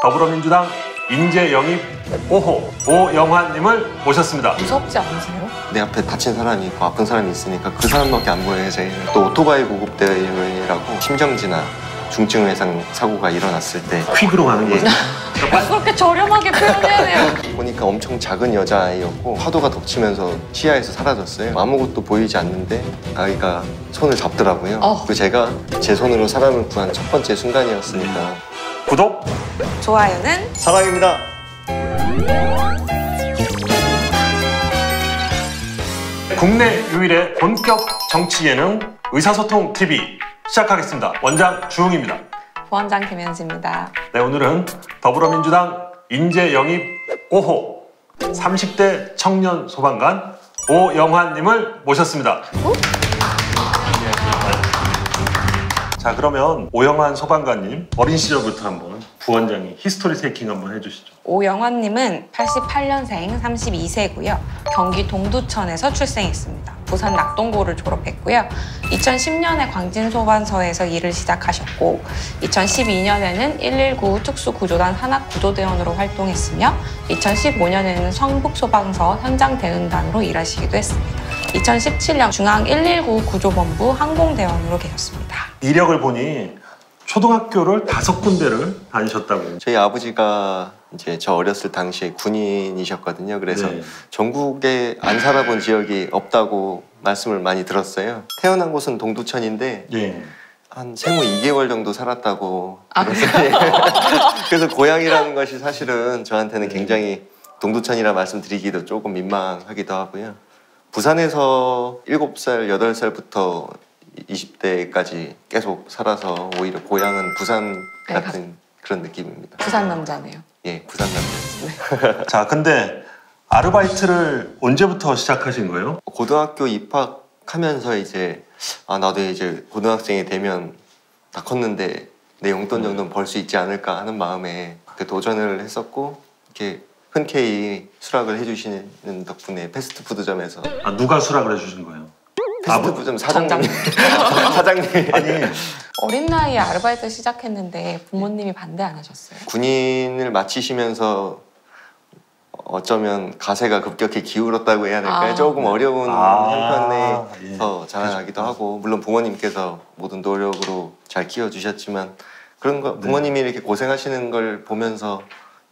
더불어민주당 인재 영입 5호 오영환님을 모셨습니다. 무섭지 않으세요? 내 앞에 다친 사람이 있고 아픈 사람이 있으니까 그 사람밖에 안 보여요. 저희는 또 오토바이 구급대회라고 심정지나 중증 외상 사고가 일어났을 때 퀵으로 가는 거죠. 그렇게 저렴하게 표현해야 돼요. 보니까 엄청 작은 여자아이였고 파도가 덮치면서 시야에서 사라졌어요. 아무것도 보이지 않는데 아이가 손을 잡더라고요. 그리고 제가 제 손으로 사람을 구한 첫 번째 순간이었으니까. 구독, 좋아요는 사랑입니다. 국내 유일의 본격 정치 예능 의사소통 TV 시작하겠습니다. 원장 주웅입니다. 부원장 김현지입니다. 네, 오늘은 더불어민주당 인재 영입 5호 30대 청년 소방관 오영환님을 모셨습니다. 자, 그러면 오영환 소방관님 어린 시절부터 한번 부원장이 히스토리 세이킹 한번 해주시죠. 오영환님은 88년생 32세고요. 경기 동두천에서 출생했습니다. 부산 낙동고를 졸업했고요. 2010년에 광진소방서에서 일을 시작하셨고 2012년에는 119 특수구조단 산악구조대원으로 활동했으며 2015년에는 성북소방서 현장대응단으로 일하시기도 했습니다. 2017년 중앙 119 구조본부 항공대원으로 계셨습니다. 이력을 보니 초등학교를 5군데를 다니셨다고. 저희 아버지가 이제 저 어렸을 당시에 군인이셨거든요. 그래서 네. 전국에 안 살아본 지역이 없다고 말씀을 많이 들었어요. 태어난 곳은 동두천인데 예. 한 생후 2개월 정도 살았다고 그랬어요. 그래서 고향이라는 것이 사실은 저한테는 굉장히 동두천이라 말씀드리기도 조금 민망하기도 하고요. 부산에서 7살, 8살부터 20대까지 계속 살아서 오히려 고향은 부산 같은 그런 느낌입니다. 부산 남자네요. 예, 부산 남자였습니다. 자, 근데 아르바이트를 언제부터 시작하신 거예요? 고등학교 입학하면서 이제 나도 이제 고등학생이 되면 다 컸는데 내 용돈 정도는 벌 수 있지 않을까 하는 마음에 도전을 했었고 이렇게 흔쾌히 수락을 해주시는 덕분에 패스트푸드점에서. 누가 수락을 해주신 거예요? 패스트푸드점 사장님. 사장님. 아니, 어린 나이에 아르바이트 시작했는데 부모님이 반대 안 하셨어요? 군인을 마치시면서 어쩌면 가세가 급격히 기울었다고 해야 될까요? 조금 어려운 형편에서 자라나기도 하고, 물론 부모님께서 모든 노력으로 잘 키워주셨지만 그런 거 부모님이 이렇게 고생하시는 걸 보면서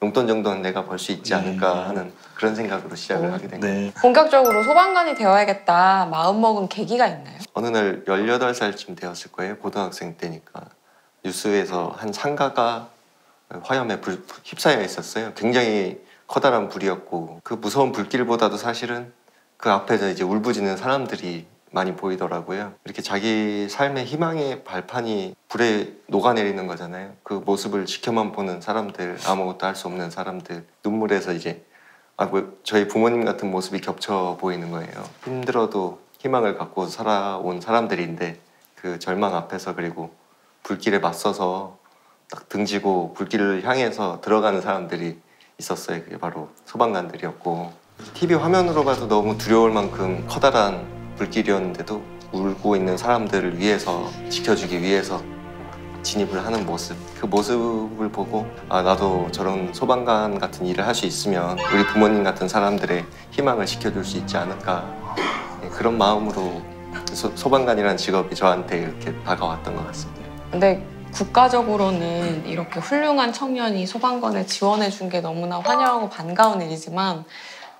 용돈 정도는 내가 벌 수 있지 않을까 하는 그런 생각으로 시작을 하게 된 거예요. 본격적으로 소방관이 되어야겠다 마음먹은 계기가 있나요? 어느 날 18살쯤 되었을 거예요. 고등학생 때니까. 뉴스에서 한 상가가 화염에 휩싸여 있었어요. 굉장히 커다란 불이었고 그 무서운 불길보다도 사실은 그 앞에서 이제 울부짖는 사람들이 많이 보이더라고요. 이렇게 자기 삶의 희망의 발판이 불에 녹아내리는 거잖아요. 그 모습을 지켜만 보는 사람들, 아무것도 할 수 없는 사람들, 눈물에서 이제 저희 부모님 같은 모습이 겹쳐 보이는 거예요. 힘들어도 희망을 갖고 살아온 사람들인데 그 절망 앞에서 그리고 불길에 맞서서 딱 등지고 불길을 향해서 들어가는 사람들이 있었어요. 그게 바로 소방관들이었고 TV 화면으로 봐도 너무 두려울 만큼 커다란 불길이었는데도 울고 있는 사람들을 위해서 지켜주기 위해서 진입을 하는 모습, 그 모습을 보고 나도 저런 소방관 같은 일을 할 수 있으면 우리 부모님 같은 사람들의 희망을 지켜줄 수 있지 않을까, 그런 마음으로 소방관이라는 직업이 저한테 이렇게 다가왔던 것 같습니다. 근데 국가적으로는 이렇게 훌륭한 청년이 소방관에 지원해 준 게 너무나 환영하고 반가운 일이지만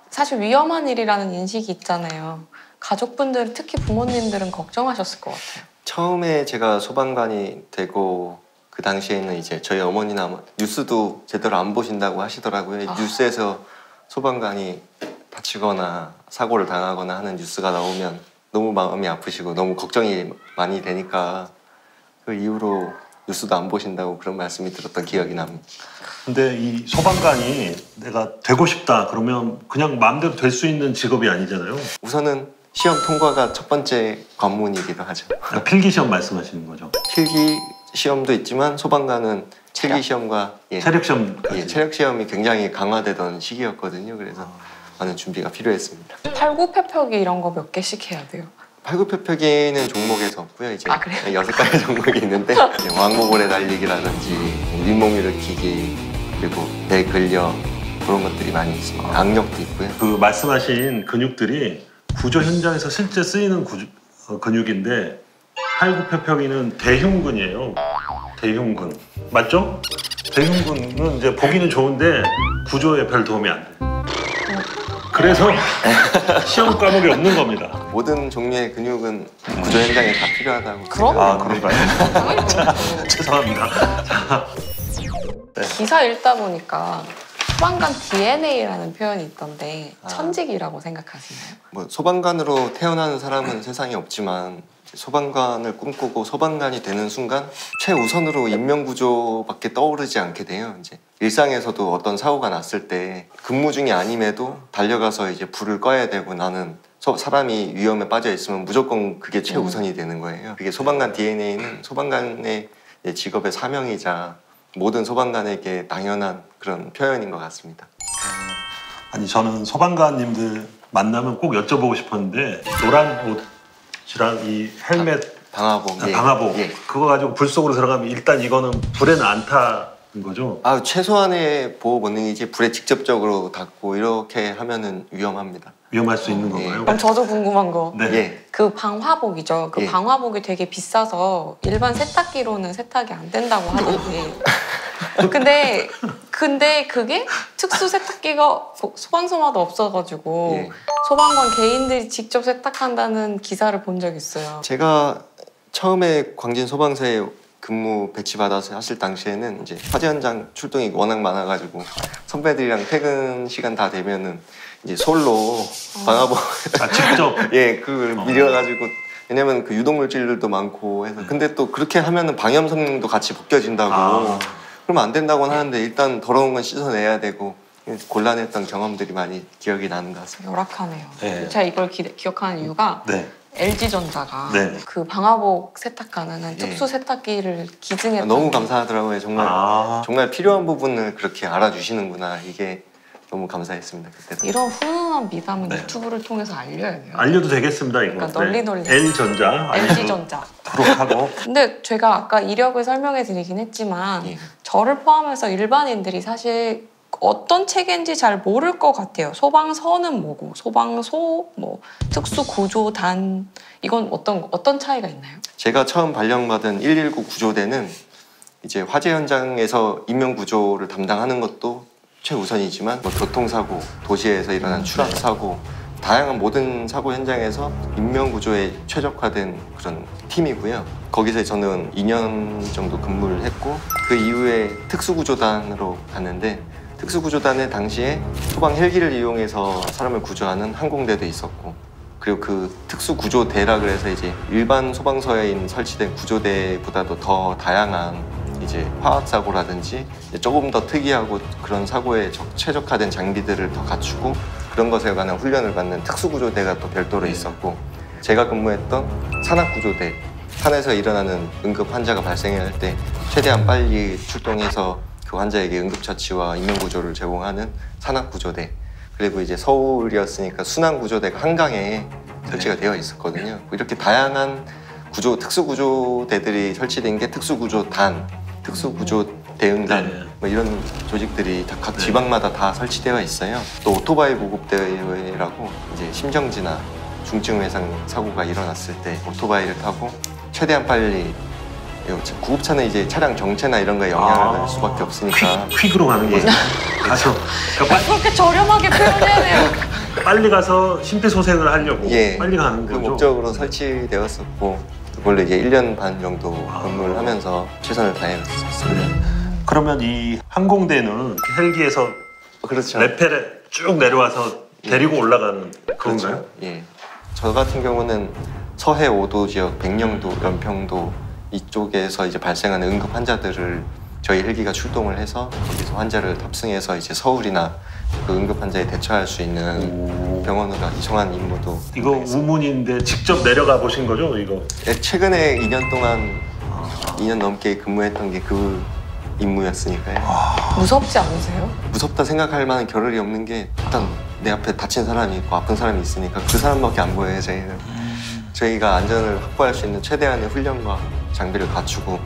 사실 위험한 일이라는 인식이 있잖아요. 가족분들, 특히 부모님들은 걱정하셨을 것 같아요. 처음에 제가 소방관이 되고 그 당시에는 이제 저희 어머니나 뉴스도 제대로 안 보신다고 하시더라고요. 뉴스에서 소방관이 다치거나 사고를 당하거나 하는 뉴스가 나오면 너무 마음이 아프시고 너무 걱정이 많이 되니까 그 이후로 뉴스도 안 보신다고 그런 말씀이 들었던 기억이 납니다. 근데 이 소방관이 내가 되고 싶다 그러면 그냥 마음대로 될 수 있는 직업이 아니잖아요. 우선은 시험 통과가 첫 번째 관문이기도 하죠. 필기 시험 말씀하시는 거죠? 필기 시험도 있지만 소방관은 체력 시험과 체력 시험, 체력 시험이 굉장히 강화되던 시기였거든요. 그래서 많은 준비가 필요했습니다. 팔굽혀펴기 이런 거 몇 개씩 해야 돼요? 팔굽혀펴기는 종목에서 없고요. 이제 그래요? 6가지 종목이 있는데 왕복 오래 달리기라든지 윗몸 일으키기, 그리고 뇌근력 그런 것들이 많이 있습니다. 악력도 있고요. 그 말씀하신 근육들이 구조 현장에서 실제 쓰이는 근육인데 팔굽혀펴기는 대흉근이에요. 대흉근 맞죠? 대흉근은 이제 보기는 좋은데 구조에 별 도움이 안 돼. 그래서 시험 과목이 없는 겁니다. 모든 종류의 근육은 구조 현장에 다 필요하다고. 그럼? 아 그런가요? 당연히 그렇죠. 죄송합니다. 기사 읽다 보니까 소방관 DNA라는 표현이 있던데 아. 천직이라고 생각하시나요? 뭐 소방관으로 태어나는 사람은 세상에 없지만 소방관을 꿈꾸고 소방관이 되는 순간 최우선으로 인명구조밖에 떠오르지 않게 돼요. 이제 일상에서도 어떤 사고가 났을 때 근무 중이 아님에도 달려가서 이제 불을 꺼야 되고 나는 사람이 위험에 빠져 있으면 무조건 그게 최우선이 되는 거예요. 그게 소방관 DNA는 소방관의 직업의 사명이자 모든 소방관에게 당연한 그런 표현인 것 같습니다. 아니 저는 소방관님들 만나면 꼭 여쭤보고 싶었는데 노란 옷이랑 이 헬멧 방화복. 예. 방화복 예. 그거 가지고 불 속으로 들어가면 일단 이거는 불에는 안 타는 거죠? 아, 최소한의 보호 본능이지 불에 직접적으로 닿고 이렇게 하면은 위험합니다. 위험할 수 있는 예. 건가요? 그럼 저도 궁금한 거. 네. 예. 그 방화복이죠. 그 예. 방화복이 되게 비싸서 일반 세탁기로는 세탁이 안 된다고 하던데. 근데 그게 특수 세탁기가 소방서마다 없어가지고 예. 소방관 개인들이 직접 세탁한다는 기사를 본 적 있어요. 제가 처음에 광진 소방서에 근무 배치 받아서 하실 당시에는 이제 화재 현장 출동이 워낙 많아가지고 선배들이랑 퇴근 시간 다 되면은 이제 솔로 방화복 아, 직접 예, 그걸 밀어가지고 왜냐면 그 유독물질들도 많고 해서 근데 또 그렇게 하면은 방염 성능도 같이 벗겨진다고 그러면 안 된다고는 하는데 일단 더러운 건 씻어내야 되고 곤란했던 경험들이 많이 기억이 나는 것 같습니다. 열악하네요. 네. 제가 이걸 기억하는 이유가 네. LG전자가 네. 그 방화복 세탁 가능한 예. 특수 세탁기를 기증했다. 너무 감사하더라고요. 정말 아. 정말 필요한 부분을 그렇게 알아주시는구나. 이게 너무 감사했습니다. 그때. 이런 훈훈한 미담은 네. 유튜브를 통해서 알려야 돼요. 알려도 되겠습니다 이거. 그러니까 널리. L전자 LG전자. 도록 하고 근데 제가 아까 이력을 설명해 드리긴 했지만 예. 저를 포함해서 일반인들이 사실 어떤 체계인지 잘 모를 것 같아요. 소방서는 뭐고 소방소, 뭐 특수구조단 이건 어떤 차이가 있나요? 제가 처음 발령받은 119 구조대는 이제 화재 현장에서 인명구조를 담당하는 것도 최우선이지만 뭐 교통사고, 도시에서 일어난 추락사고 다양한 모든 사고 현장에서 인명구조에 최적화된 그런 팀이고요. 거기서 저는 2년 정도 근무를 했고 그 이후에 특수구조단으로 갔는데 특수구조단에 당시에 소방 헬기를 이용해서 사람을 구조하는 항공대도 있었고 그리고 그 특수구조대라 그래서 이제 일반 소방서에 설치된 구조대보다도 더 다양한 이제 화학사고라든지 이제 조금 더 특이하고 그런 사고에 최적화된 장비들을 더 갖추고 그런 것에 관한 훈련을 받는 특수구조대가 또 별도로 있었고 제가 근무했던 산악구조대 산에서 일어나는 응급 환자가 발생할 때 최대한 빨리 출동해서 그 환자에게 응급처치와 인명구조를 제공하는 산악구조대 그리고 이제 서울이었으니까 순환구조대가 한강에 설치가 되어 있었거든요. 이렇게 다양한 특수구조대들이 설치된 게 특수구조단, 특수구조대응단 네. 뭐 이런 조직들이 각 지방마다 다 설치되어 있어요. 또 오토바이 보급대회라고 이제 심정지나 중증 외상 사고가 일어났을 때 오토바이를 타고 최대한 빨리 구급차는 이제 차량 정체나 이런 거에 영향을 받을 수밖에 없으니까 퀵으로 가는 거죠. 가서 그러니까 그렇게 저렴하게 표현해야 돼요. 빨리 가서 심폐소생을 하려고 예, 빨리 가는 그 거죠. 목적으로 설치되었었고 그걸로 이제 1년 반 정도 근무를 하면서 최선을 다했었습니다. 그러면 이 항공대는 헬기에서 그렇죠. 레펠에 쭉 내려와서 데리고 올라가는 그런가요? 그렇죠. 예. 저 같은 경우는 서해 5도 지역, 백령도, 연평도 이쪽에서 이제 발생하는 응급 환자들을 저희 헬기가 출동을 해서 거기서 환자를 탑승해서 이제 서울이나 그 응급 환자에 대처할 수 있는 병원으로 이송한 임무도 이거 우문인데 직접 내려가 보신 거죠, 이거? 최근에 2년 동안 2년 넘게 근무했던 게 그 임무였으니까요. 무섭지 않으세요? 무섭다 생각할 만한 겨를이 없는 게 일단 내 앞에 다친 사람이 있고 아픈 사람이 있으니까 그 사람밖에 안 보여요, 저희는. 저희가 안전을 확보할 수 있는 최대한의 훈련과 장비를 갖추고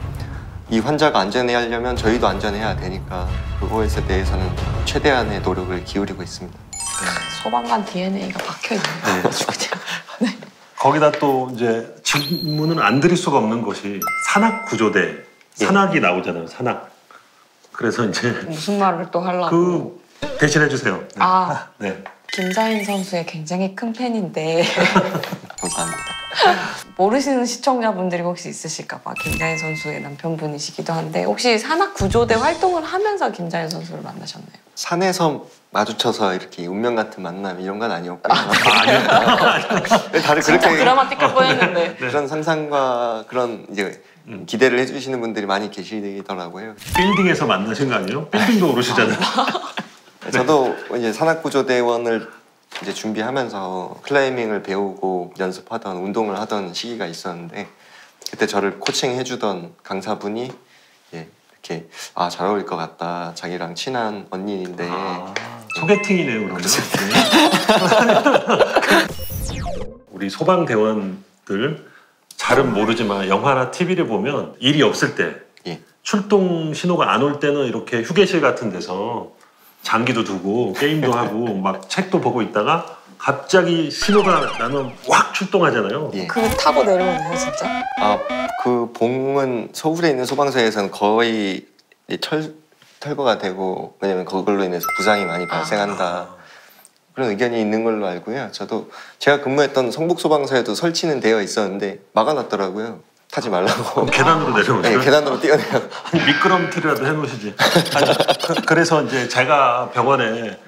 이 환자가 안전해하려면 저희도 안전해야 되니까 그거에 대해서는 최대한의 노력을 기울이고 있습니다. 소방관 DNA가 박혀 있는 네. 거죠. 그냥. 거기다 또 이제 질문은 안 드릴 수가 없는 것이 산악 구조대 산악이 나오잖아요. 산악. 그래서 이제 무슨 말을 또 하려고. 그 대신해 주세요. 네. 아, 네. 김자인 선수의 굉장히 큰 팬인데 감사합니다. 모르시는 시청자분들이 혹시 있으실까봐 김자인 선수의 남편분이시기도 한데 혹시 산악 구조대 활동을 하면서 김자인 선수를 만나셨나요? 산에서 마주쳐서 이렇게 운명 같은 만남 이런 건 아니었고요. 다들 진짜 그렇게 드라마틱할 뻔했는데. 그런 상상과 그런 이제 기대를 해주시는 분들이 많이 계시더라고요. 빌딩에서 만나신 거 아니에요? 빌딩도 오르시잖아요. 저도 이제 산악구조대원을 이제 준비하면서 클라이밍을 배우고 연습하던 운동을 하던 시기가 있었는데 그때 저를 코칭해주던 강사분이 이렇게 잘 어울릴 것 같다. 자기랑 친한 언니인데 소개팅이네요, 그러면. 우리 소방대원들 잘은 모르지만 영화나 TV를 보면 일이 없을 때 출동 신호가 안 올 때는 이렇게 휴게실 같은 데서 장기도 두고 게임도 하고 막 책도 보고 있다가 갑자기 신호가 나면 확 출동하잖아요. 그거 타고 내려오네요, 진짜. 그 봉은 서울에 있는 소방서에서는 거의 철거가 되고 왜냐면 그걸로 인해서 부상이 많이 발생한다. 그런 의견이 있는 걸로 알고요. 저도 제가 근무했던 성북소방서에도 설치는 되어 있었는데 막아놨더라고요. 타지 말라고. 계단으로 내려오죠. 네, 계단으로 뛰어내요. 미끄럼틀이라도 해놓으시지. 아니, 그래서 이제 제가 병원에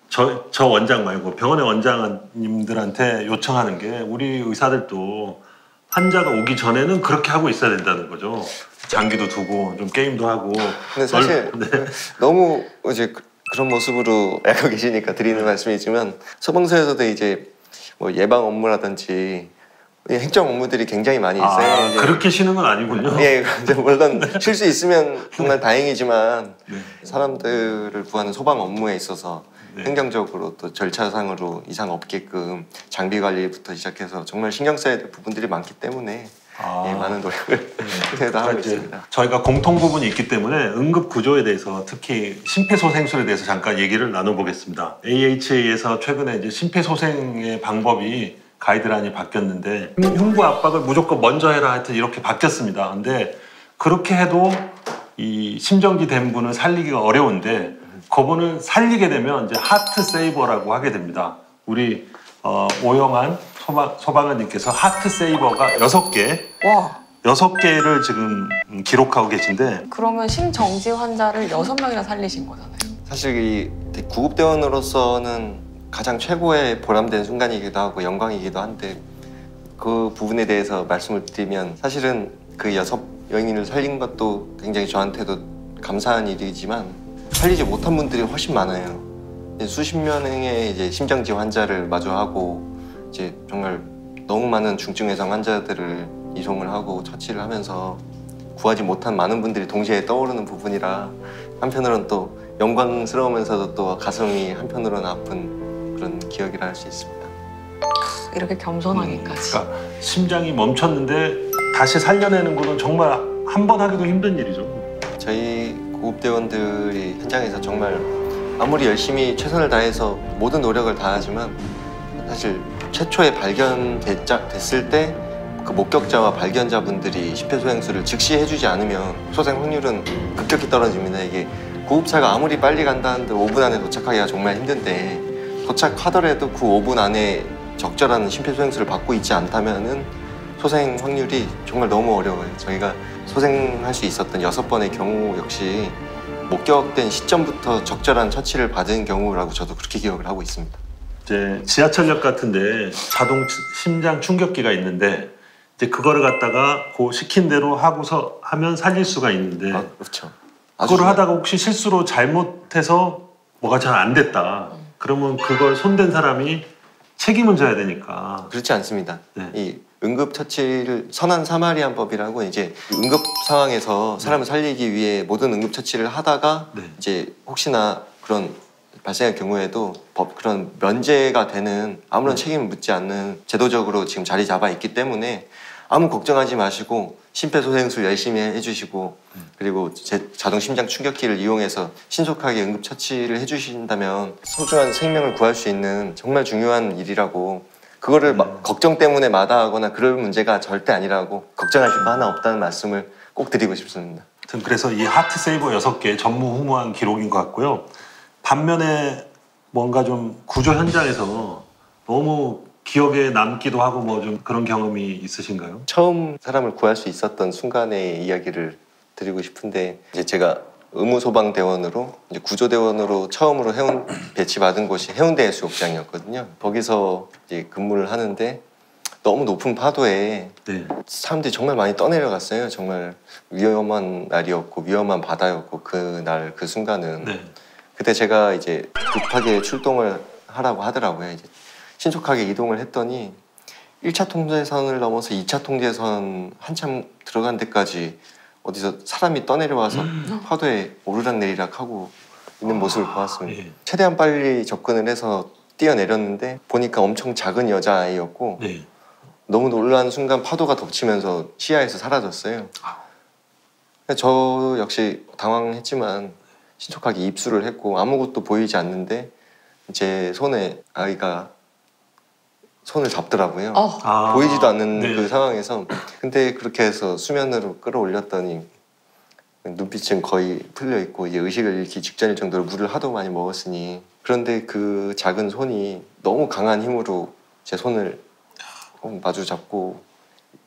저 원장 말고 병원의 원장님들한테 요청하는 게 우리 의사들도 환자가 오기 전에는 그렇게 하고 있어야 된다는 거죠. 장기도 두고 좀 게임도 하고. 근데 사실 너무 이제 그런 모습으로 알고 계시니까 드리는 말씀이지만 소방서에서도 이제 뭐 예방 업무라든지 행정 업무들이 굉장히 많이 있어요. 그렇게 쉬는 건 아니군요. 예, 물론 쉴 수 있으면 정말 다행이지만 사람들을 구하는 소방 업무에 있어서 행정적으로 또 절차상으로 이상 없게끔 장비 관리부터 시작해서 정말 신경 써야 될 부분들이 많기 때문에 많은 노력을 그래도 하고 있습니다. 저희가 공통 부분이 있기 때문에 응급 구조에 대해서 특히 심폐소생술에 대해서 잠깐 얘기를 나눠보겠습니다. AHA에서 최근에 이제 심폐소생의 방법이 가이드라인이 바뀌었는데 흉부 압박을 무조건 먼저 해라 하여튼 이렇게 바뀌었습니다. 근데 그렇게 해도 이 심정지 된 분을 살리기가 어려운데 그분을 살리게 되면 이제 하트 세이버라고 하게 됩니다. 우리 오영환 소방관님께서 하트 세이버가 6개, 와. 6개를 지금 기록하고 계신데 그러면 심정지 환자를 6명이나 살리신 거잖아요. 사실 이 구급대원으로서는 가장 최고의 보람된 순간이기도 하고 영광이기도 한데 그 부분에 대해서 말씀을 드리면 사실은 그 6여인을 살린 것도 굉장히 저한테도 감사한 일이지만 살리지 못한 분들이 훨씬 많아요. 수십 명의 이제 심정지 환자를 마주하고 이제 정말 너무 많은 중증 외상 환자들을 이송을 하고 처치를 하면서 구하지 못한 많은 분들이 동시에 떠오르는 부분이라 한편으로는 또 영광스러우면서도 또 가슴이 한편으로는 아픈 그런 기억이라 할 수 있습니다. 이렇게 겸손하기까지. 그러니까 심장이 멈췄는데 다시 살려내는 거는 정말 한 번 하기도 힘든 일이죠. 저희 구급대원들이 현장에서 정말 아무리 열심히 최선을 다해서 모든 노력을 다하지만 사실 최초에 발견됐을 때 그 목격자와 발견자분들이 심폐소생술을 즉시 해주지 않으면 소생 확률은 급격히 떨어집니다. 이게 구급차가 아무리 빨리 간다는데 5분 안에 도착하기가 정말 힘든데 도착하더라도 그 5분 안에 적절한 심폐소생술을 받고 있지 않다면은 소생 확률이 정말 너무 어려워요. 저희가 소생할 수 있었던 6번의 경우 역시 목격된 시점부터 적절한 처치를 받은 경우라고 저도 그렇게 기억을 하고 있습니다. 이제 지하철역 같은데 자동 심장 충격기가 있는데 이제 그거를 갖다가 그 시킨 대로 하고서 하면 살릴 수가 있는데 그렇죠. 그거를 하다가 혹시 실수로 잘못해서 뭐가 잘 안 됐다. 그러면 그걸 손댄 사람이 책임을 져야 되니까. 그렇지 않습니다. 이 응급처치를 선한 사마리안법이라고 이제 응급 상황에서 사람을 살리기 위해 모든 응급처치를 하다가 이제 혹시나 그런 발생할 경우에도 그런 면제가 되는 아무런 책임을 묻지 않는 제도적으로 지금 자리 잡아 있기 때문에 아무 걱정하지 마시고 심폐소생술 열심히 해주시고 그리고 제 자동 심장 충격기를 이용해서 신속하게 응급처치를 해주신다면 소중한 생명을 구할 수 있는 정말 중요한 일이라고 그거를 걱정 때문에 마다하거나 그럴 문제가 절대 아니라고 걱정하실 거 하나 없다는 말씀을 꼭 드리고 싶습니다. 그래서 이 하트세이버 6개 전무후무한 기록인 것 같고요. 반면에 뭔가 좀 구조 현장에서 너무 기억에 남기도 하고 뭐 좀 그런 경험이 있으신가요? 처음 사람을 구할 수 있었던 순간의 이야기를 드리고 싶은데 이제 제가 의무소방대원으로 이제 구조대원으로 처음으로 배치받은 곳이 해운대 해수욕장이었거든요. 거기서 이제 근무를 하는데 너무 높은 파도에 네. 사람들이 정말 많이 떠내려갔어요. 정말 위험한 날이었고 위험한 바다였고 그날 그 순간은 네. 그때 제가 이제 급하게 출동을 하라고 하더라고요. 이제 신속하게 이동을 했더니 1차 통제선을 넘어서 2차 통제선 한참 들어간 데까지 어디서 사람이 떠내려와서 파도에 오르락내리락 하고 있는 모습을 보았습니다. 예. 최대한 빨리 접근을 해서 뛰어내렸는데 보니까 엄청 작은 여자아이였고 네. 너무 놀란 순간 파도가 덮치면서 시야에서 사라졌어요. 저 역시 당황했지만 신속하게 입수를 했고 아무것도 보이지 않는데 제 손에 아이가 손을 잡더라고요. 보이지도 않는 네. 그 상황에서 근데 그렇게 해서 수면으로 끌어올렸더니 눈빛은 거의 풀려 있고 이제 의식을 잃기 직전일 정도로 물을 하도 많이 먹었으니 그런데 그 작은 손이 너무 강한 힘으로 제 손을 꼭 마주 잡고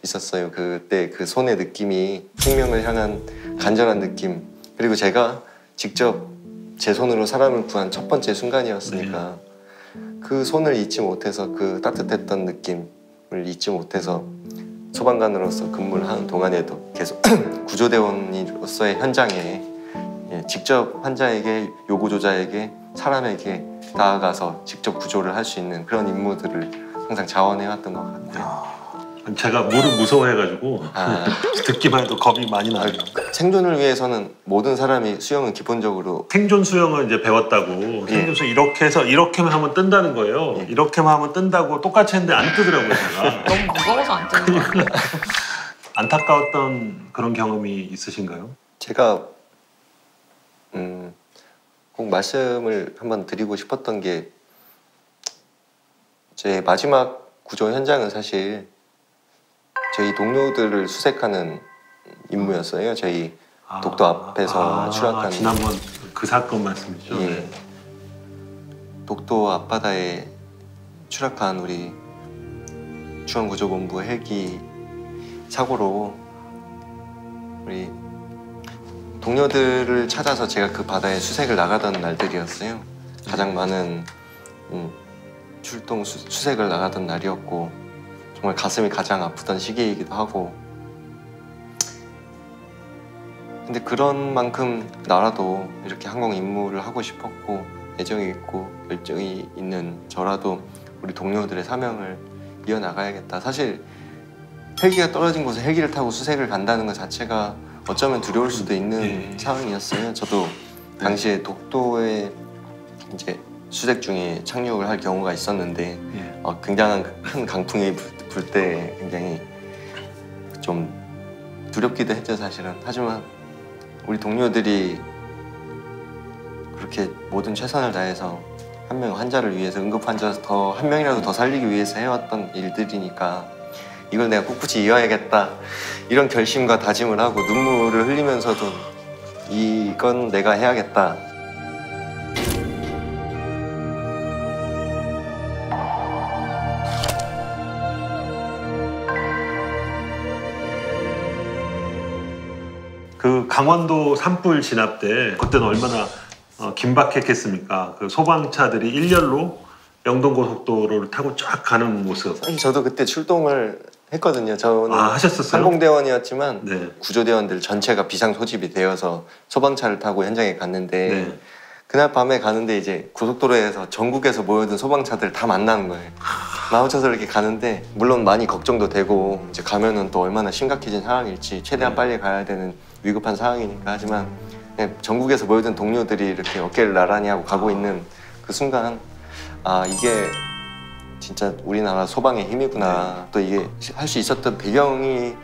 있었어요. 그때 그 손의 느낌이 생명을 향한 간절한 느낌 그리고 제가 직접 제 손으로 사람을 구한 첫 번째 순간이었으니까 그 손을 잊지 못해서 그 따뜻했던 느낌을 잊지 못해서 소방관으로서 근무를 하는 동안에도 계속 구조대원으로서의 현장에 직접 환자에게 요구조자에게 사람에게 나아가서 직접 구조를 할 수 있는 그런 임무들을 항상 자원해왔던 것 같아요. 제가 물을 무서워해가지고 듣기만 해도 겁이 많이 나요. 생존을 위해서는 모든 사람이 수영은 기본적으로 생존 수영을 이제 배웠다고 생존 수영 이렇게 해서 이렇게만 하면 뜬다는 거예요. 이렇게만 하면 뜬다고 똑같이 했는데 안 뜨더라고요. 제가. 너무 무거워서 안 뜨는 거예요. 안타까웠던 그런 경험이 있으신가요? 제가 꼭 말씀을 한번 드리고 싶었던 게 제 마지막 구조 현장은 사실 저희 동료들을 수색하는 임무였어요. 저희 독도 앞에서 추락한 지난번 그 사건 말씀이죠. 예. 네. 독도 앞바다에 추락한 우리 중앙구조본부 헬기 사고로 우리 동료들을 찾아서 제가 그 바다에 수색을 나가던 날들이었어요. 가장 많은 출동 수색을 나가던 날이었고 정말 가슴이 가장 아프던 시기이기도 하고 근데 그런 만큼 나라도 이렇게 항공 임무를 하고 싶었고 애정이 있고 열정이 있는 저라도 우리 동료들의 사명을 이어나가야겠다. 사실 헬기가 떨어진 곳에 헬기를 타고 수색을 간다는 것 자체가 어쩌면 두려울 수도 있는 상황이었어요. 저도 당시에 독도에 이제 수색 중에 착륙을 할 경우가 있었는데 굉장한 큰 강풍이 불 때 굉장히 좀 두렵기도 했죠, 사실은. 하지만 우리 동료들이 그렇게 모든 최선을 다해서 한 명 환자를 위해서 응급 환자 더 한 명이라도 더 살리기 위해서 해왔던 일들이니까 이걸 내가 꿋꿋이 이어야겠다 이런 결심과 다짐을 하고 눈물을 흘리면서도 이건 내가 해야겠다. 그 강원도 산불 진압 때 그때는 얼마나 긴박했겠습니까? 그 소방차들이 일렬로 영동고속도로를 타고 쫙 가는 모습. 사실 저도 그때 출동을 했거든요. 저는 하셨었어요? 항공대원이었지만 네. 구조대원들 전체가 비상 소집이 되어서 소방차를 타고 현장에 갔는데 네. 그날 밤에 가는데 이제 고속도로에서 전국에서 모여든 소방차들 다 만나는 거예요. 마음쳐서 이렇게 가는데 물론 많이 걱정도 되고 이제 가면은 또 얼마나 심각해진 상황일지 최대한 빨리 가야 되는 위급한 상황이니까 하지만 그냥 전국에서 모여든 동료들이 이렇게 어깨를 나란히 하고 가고 있는 그 순간 아 이게 진짜 우리나라 소방의 힘이구나. 또 이게 할 수 있었던 배경이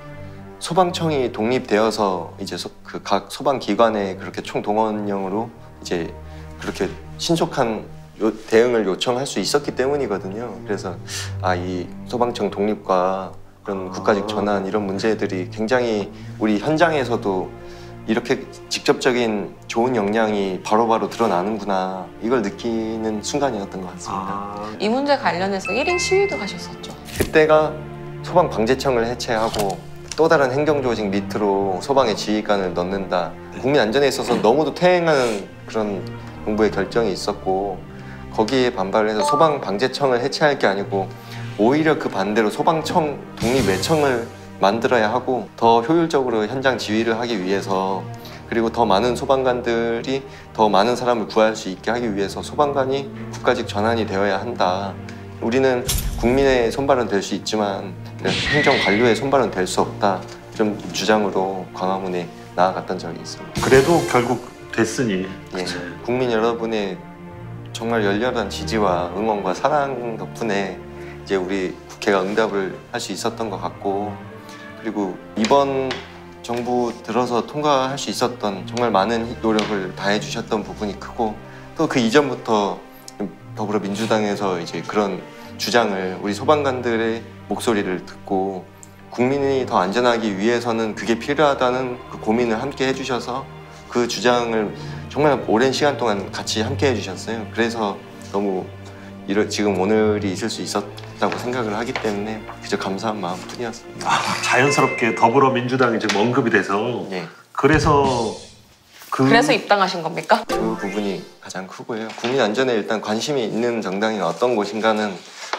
소방청이 독립되어서 이제 그 각 소방기관에 그렇게 총동원령으로 이제 그렇게 신속한 대응을 요청할 수 있었기 때문이거든요. 그래서 이 소방청 독립과 그런 국가직 전환 이런 문제들이 굉장히 우리 현장에서도 이렇게 직접적인 좋은 역량이 바로바로 드러나는구나 이걸 느끼는 순간이었던 것 같습니다. 이 문제 관련해서 1인 시위도 하셨었죠. 그때가 소방방재청을 해체하고 또 다른 행정조직 밑으로 소방의 지휘관을 넣는다. 국민 안전에 있어서 너무도 퇴행하는 그런 정부의 결정이 있었고 거기에 반발을 해서 소방방재청을 해체할 게 아니고 오히려 그 반대로 소방청 독립외청을 만들어야 하고 더 효율적으로 현장 지휘를 하기 위해서 그리고 더 많은 소방관들이 더 많은 사람을 구할 수 있게 하기 위해서 소방관이 국가직 전환이 되어야 한다. 우리는 국민의 손발은 될 수 있지만 행정관료의 손발은 될 수 없다. 이런 주장으로 광화문에 나아갔던 적이 있습니다. 그래도 결국 됐으니. 예, 국민 여러분의 정말 열렬한 지지와 응원과 사랑 덕분에 이제 우리 국회가 응답을 할 수 있었던 것 같고 그리고 이번 정부 들어서 통과할 수 있었던 정말 많은 노력을 다해 주셨던 부분이 크고 또 그 이전부터 더불어민주당에서 이제 그런 주장을 우리 소방관들의 목소리를 듣고 국민이 더 안전하기 위해서는 그게 필요하다는 그 고민을 함께 해주셔서 그 주장을 정말 오랜 시간 동안 같이 함께 해주셨어요. 그래서 너무 지금 오늘이 있을 수 있었다고 생각을 하기 때문에 그저 감사한 마음뿐이었습니다. 자연스럽게 더불어민주당이 지금 언급이 돼서 예. 그래서 입당하신 겁니까? 그 부분이 가장 크고요. 국민 안전에 일단 관심이 있는 정당이 어떤 곳인가는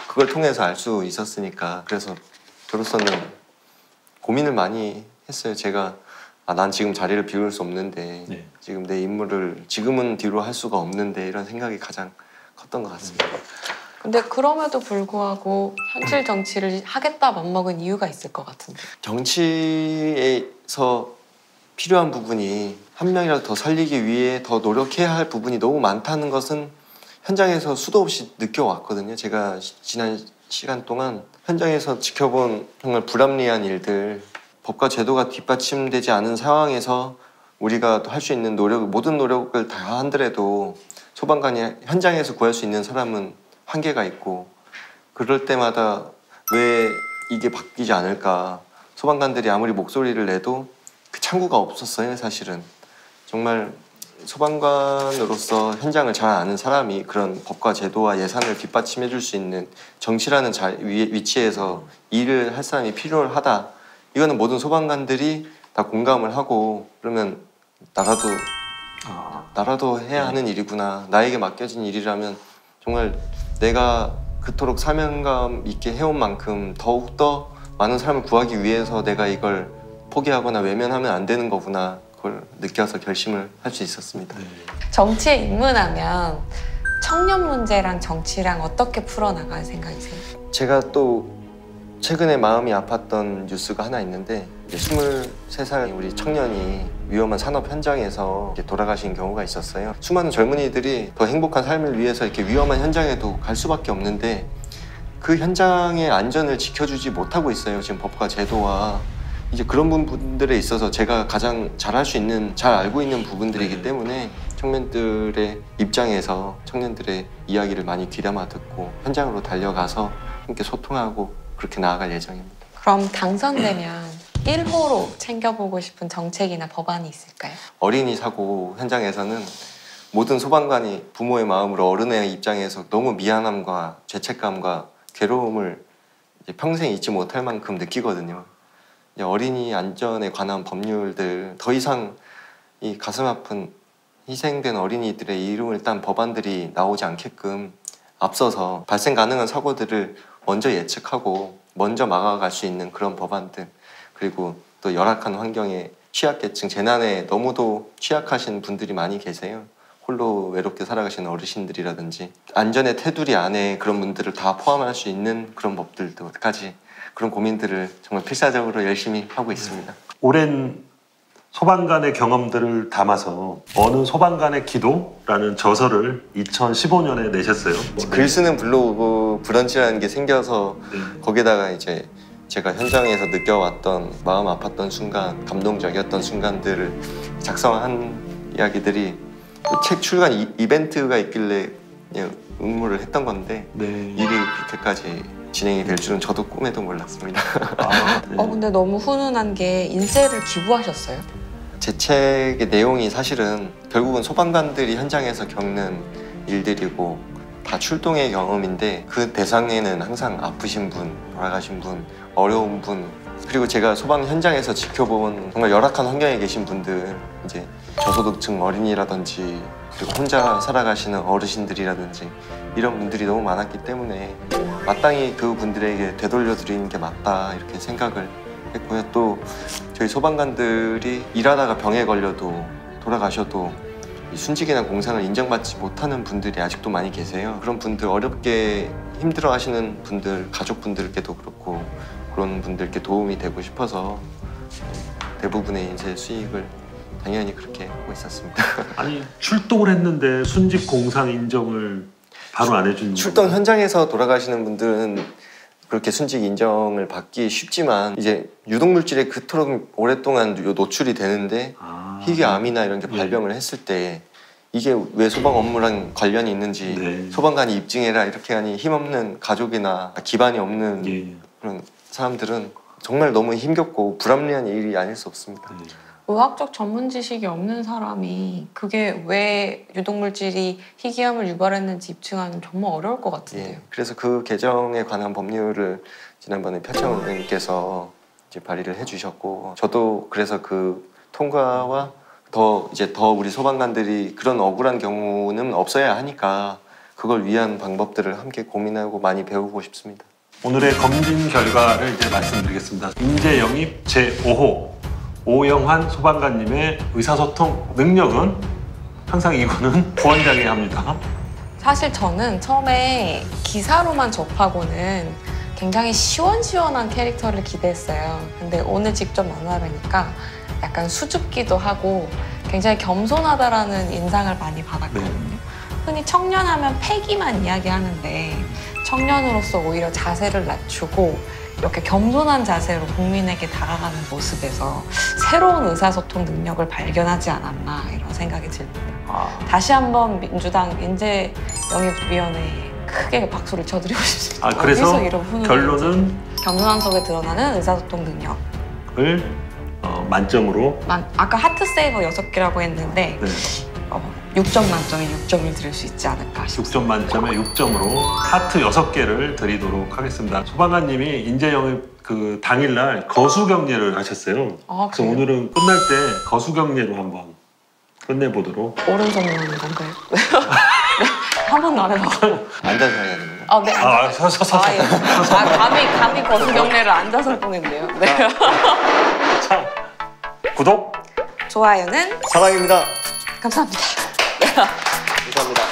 그걸 통해서 알 수 있었으니까 그래서 저로서는 고민을 많이 했어요. 제가 난 지금 자리를 비울 수 없는데 지금 내 임무를 지금은 뒤로 할 수가 없는데 이런 생각이 가장 컸던 것 같습니다. 근데 그럼에도 불구하고 현실 정치를 하겠다 맘먹은 이유가 있을 것 같은데. 정치에서 필요한 부분이 한 명이라도 더 살리기 위해 더 노력해야 할 부분이 너무 많다는 것은 현장에서 수도 없이 느껴왔거든요. 제가 지난 시간 동안 현장에서 지켜본 정말 불합리한 일들, 법과 제도가 뒷받침되지 않은 상황에서 우리가 할 수 있는 모든 노력을 다 한더라도 소방관이 현장에서 구할 수 있는 사람은 한계가 있고 그럴 때마다 왜 이게 바뀌지 않을까. 소방관들이 아무리 목소리를 내도 그 창구가 없었어요. 사실은 정말 소방관으로서 현장을 잘 아는 사람이 그런 법과 제도와 예산을 뒷받침해 줄 수 있는 정치라는 위치에서 일을 할 사람이 필요하다. 이거는 모든 소방관들이 다 공감을 하고 그러면 나라도 해야 하는 일이구나. 나에게 맡겨진 일이라면 정말 내가 그토록 사명감 있게 해온 만큼 더욱더 많은 사람을 구하기 위해서 내가 이걸 포기하거나 외면하면 안 되는 거구나. 그걸 느껴서 결심을 할 수 있었습니다. 정치에 입문하면 청년 문제랑 정치랑 어떻게 풀어나갈 생각이세요? 제가 또 최근에 마음이 아팠던 뉴스가 하나 있는데 23살 우리 청년이 위험한 산업 현장에서 돌아가신 경우가 있었어요. 수많은 젊은이들이 더 행복한 삶을 위해서 이렇게 위험한 현장에도 갈 수밖에 없는데 그 현장의 안전을 지켜주지 못하고 있어요. 지금 법과 제도와 이제 그런 부분들에 있어서 제가 가장 잘할 수 있는, 잘 알고 있는 부분들이기 때문에 청년들의 입장에서 청년들의 이야기를 많이 귀담아 듣고 현장으로 달려가서 함께 소통하고 그렇게 나아갈 예정입니다. 그럼 당선되면 1호로 챙겨보고 싶은 정책이나 법안이 있을까요? 어린이 사고 현장에서는 모든 소방관이 부모의 마음으로 어른의 입장에서 너무 미안함과 죄책감과 괴로움을 이제 평생 잊지 못할 만큼 느끼거든요. 어린이 안전에 관한 법률들, 더 이상 이 가슴 아픈 희생된 어린이들의 이름을 딴 법안들이 나오지 않게끔 앞서서 발생 가능한 사고들을 먼저 예측하고 먼저 막아갈 수 있는 그런 법안들, 그리고 또 열악한 환경에 취약계층, 재난에 너무도 취약하신 분들이 많이 계세요. 홀로 외롭게 살아가시는 어르신들이라든지 안전의 테두리 안에 그런 분들을 다 포함할 수 있는 그런 법들까지, 그런 고민들을 정말 필사적으로 열심히 하고 있습니다. 오랜 소방관의 경험들을 담아서 어느 소방관의 기도라는 저서를 2015년에 내셨어요. 글 쓰는 블로그 브런치라는 게 생겨서 거기다가 이제 제가 현장에서 느껴왔던 마음 아팠던 순간, 감동적이었던 순간들을 작성한 이야기들이 또 책 출간 이벤트가 있길래 그냥 응모를 했던 건데 네. 일이 그렇게까지 진행이 될 줄은 저도 꿈에도 몰랐습니다. 아, 네. 근데 너무 훈훈한 게 인쇄를 기부하셨어요? 제 책의 내용이 사실은 결국은 소방관들이 현장에서 겪는 일들이고 다 출동의 경험인데 그 대상에는 항상 아프신 분, 돌아가신 분, 어려운 분 그리고 제가 소방 현장에서 지켜본 정말 열악한 환경에 계신 분들 이제 저소득층 어린이라든지 그리고 혼자 살아가시는 어르신들이라든지 이런 분들이 너무 많았기 때문에 마땅히 그 분들에게 되돌려 드리는 게 맞다 이렇게 생각을 했고요. 또 저희 소방관들이 일하다가 병에 걸려도 돌아가셔도 이 순직이나 공상을 인정받지 못하는 분들이 아직도 많이 계세요. 그런 분들 어렵게 힘들어 하시는 분들, 가족분들께도 그렇고 그런 분들께 도움이 되고 싶어서 대부분의 인쇄 수익을 당연히 그렇게 하고 있었습니다. 아니 출동을 했는데 순직 공상 인정을 바로 안 해주는 출동 현장에서 돌아가시는 분들은 그렇게 순직 인정을 받기 쉽지만 이제 유독물질에 그토록 오랫동안 노출이 되는데 희귀암이나 이런 게 발병을 했을 때 이게 왜 소방 업무랑 관련이 있는지 네. 소방관이 입증해라 이렇게 하니 힘없는 가족이나 기반이 없는 예. 그런 사람들은 정말 너무 힘겹고 불합리한 일이 아닐 수 없습니다. 의학적 전문 지식이 없는 사람이 그게 왜 유독물질이 희귀암을 유발했는지 입증하는 정말 어려울 것 같은데요. 예, 그래서 그 개정에 관한 법률을 지난번에 표창원 의원님께서 이제 발의를 해주셨고 저도 그래서 그 통과와 더 우리 소방관들이 그런 억울한 경우는 없어야 하니까 그걸 위한 방법들을 함께 고민하고 많이 배우고 싶습니다. 오늘의 검진 결과를 이제 말씀드리겠습니다. 인재 영입 제5호 오영환 소방관님의 의사소통 능력은 항상 이거는 부원장이 합니다. 사실 저는 처음에 기사로만 접하고는 굉장히 시원시원한 캐릭터를 기대했어요. 근데 오늘 직접 만나뵈니까 약간 수줍기도 하고 굉장히 겸손하다라는 인상을 많이 받았거든요. 흔히 청년하면 패기만 이야기하는데 청년으로서 오히려 자세를 낮추고 이렇게 겸손한 자세로 국민에게 다가가는 모습에서 새로운 의사소통 능력을 발견하지 않았나 이런 생각이 듭니다. 다시 한번 민주당 인재영입위원회에 크게 박수를 쳐드리고 싶습니다. 그래서 결론은 겸손한 속에 드러나는 의사소통 능력을 만점으로 아까 하트세이버 6개라고 했는데 네. 6점 만점에 6점을 드릴 수 있지 않을까 싶습니다. 6점 만점에 6점으로 하트 6개를 드리도록 하겠습니다. 소방관님이 인재영입 그 당일날 거수경례를 하셨어요. 그래서 그래요? 오늘은 끝날 때 거수경례로 한번 끝내보도록. 오른손 누르는 건가요? 네. 한 번도 안 해봐고. 앉아서 해야 됩니다. 네. 서서. 예. 감히 거수경례를 앉아서 보냈네요. 네. 자, 구독, 좋아요는 사랑입니다. 감사합니다. 감사합니다.